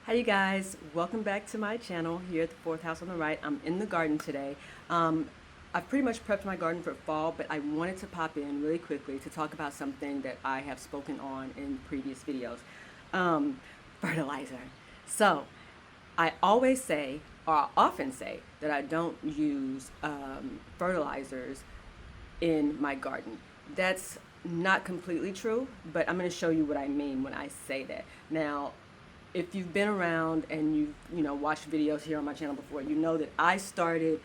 Hi you guys, welcome back to my channel here at the fourth house on the right. I'm in the garden today. I've pretty much prepped my garden for fall, but I wanted to pop in really quickly to talk about something that I have spoken on in previous videos. Fertilizer. So I always say, or I often say, that I don't use fertilizers in my garden. That's not completely true, but I'm going to show you what I mean when I say that. Now, if you've been around and you've watched videos here on my channel before, you know that I started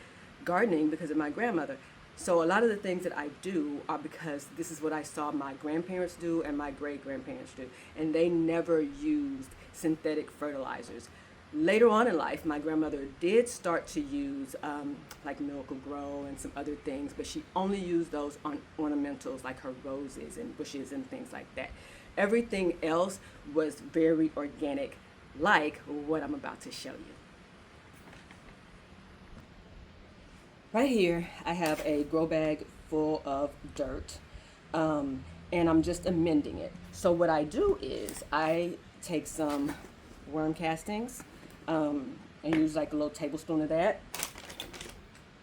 gardening because of my grandmother. So a lot of the things that I do are because this is what I saw my grandparents do and my great-grandparents do, and they never used synthetic fertilizers. Later on in life, my grandmother did start to use like Miracle-Gro and some other things, but she only used those on ornamentals like her roses and bushes and things like that. Everything else was very organic, like what I'm about to show you. Right here, I have a grow bag full of dirt, and I'm just amending it. So what I do is I take some worm castings and use like a little tablespoon of that.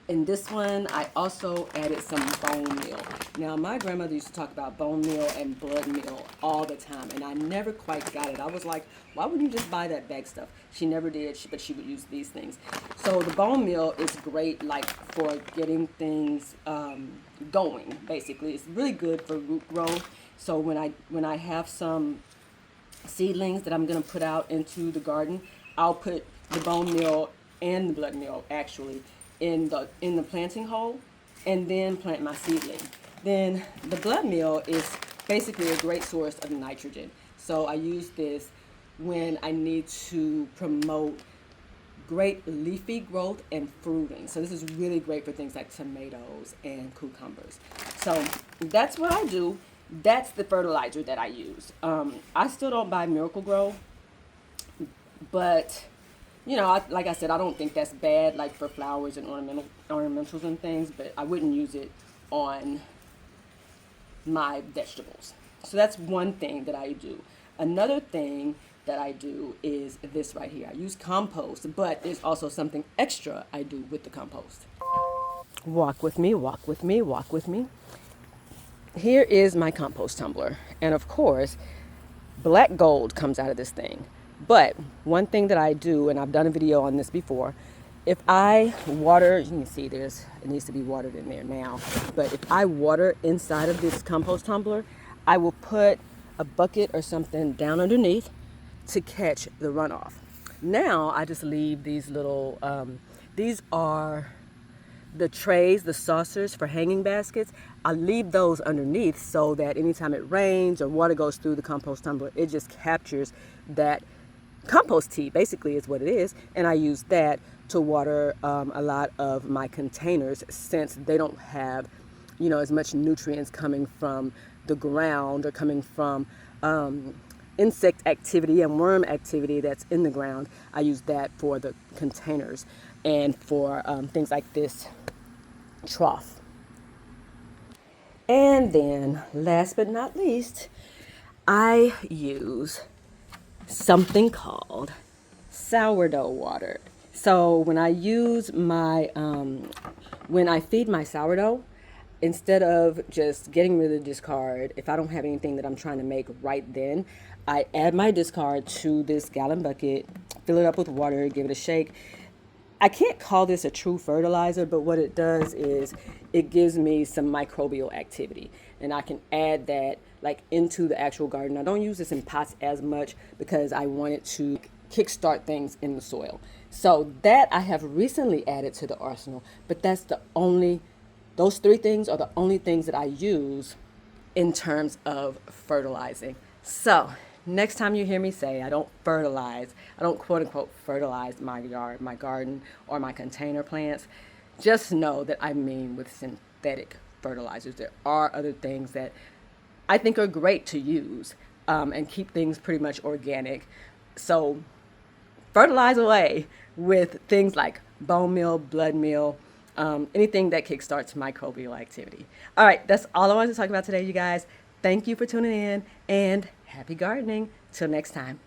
In this one, I also added some bone meal. Now, my grandmother used to talk about bone meal and blood meal all the time, and I never quite got it. I was like, why wouldn't you just buy that bag stuff? She never did, but she would use these things. So the bone meal is great, like, for getting things going, basically. It's really good for root growth. So when I have some seedlings that I'm going to put out into the garden, I'll put the bone meal and the blood meal, actually, in the planting hole, and then plant my seedling. Then the blood meal is basically a great source of nitrogen. So I use this when I need to promote great leafy growth and fruiting. So this is really great for things like tomatoes and cucumbers. So that's what I do. That's the fertilizer that I use. I still don't buy Miracle-Gro, but like I said, I don't think that's bad, like for flowers and ornamentals and things, but I wouldn't use it on my vegetables. So that's one thing that I do. Another thing that I do is this right here. I use compost, but there's also something extra I do with the compost. Walk with me, walk with me, walk with me. Here is my compost tumbler, and of course, black gold comes out of this thing. But one thing that I do, and I've done a video on this before, if I water, you can see it needs to be watered in there now, but if I water inside of this compost tumbler, I will put a bucket or something down underneath to catch the runoff. Now I just leave these little, these are the trays, the saucers for hanging baskets. I leave those underneath so that anytime it rains or water goes through the compost tumbler, it just captures that compost tea, basically, is what it is, and I use that to water a lot of my containers, since they don't have as much nutrients coming from the ground or coming from insect activity and worm activity that's in the ground. I use that for the containers and for things like this trough. And then last but not least, I use something called sourdough water. So when I use my, when I feed my sourdough, instead of just getting rid of the discard, if I don't have anything that I'm trying to make right then, I add my discard to this gallon bucket, fill it up with water, give it a shake. I can't call this a true fertilizer, but what it does is it gives me some microbial activity, and I can add that like into the actual garden. I don't use this in pots as much because I want it to kickstart things in the soil. So that I have recently added to the arsenal, but that's those three things are the only things that I use in terms of fertilizing. So next time you hear me say I don't fertilize, I don't quote unquote fertilize my yard, my garden, or my container plants, just know that I mean with synthetic fertilizers. There are other things that I think are great to use and keep things pretty much organic. So fertilize away with things like bone meal, blood meal, anything that kickstarts microbial activity. All right, that's all I wanted to talk about today, you guys. Thank you for tuning in, and happy gardening. Till next time.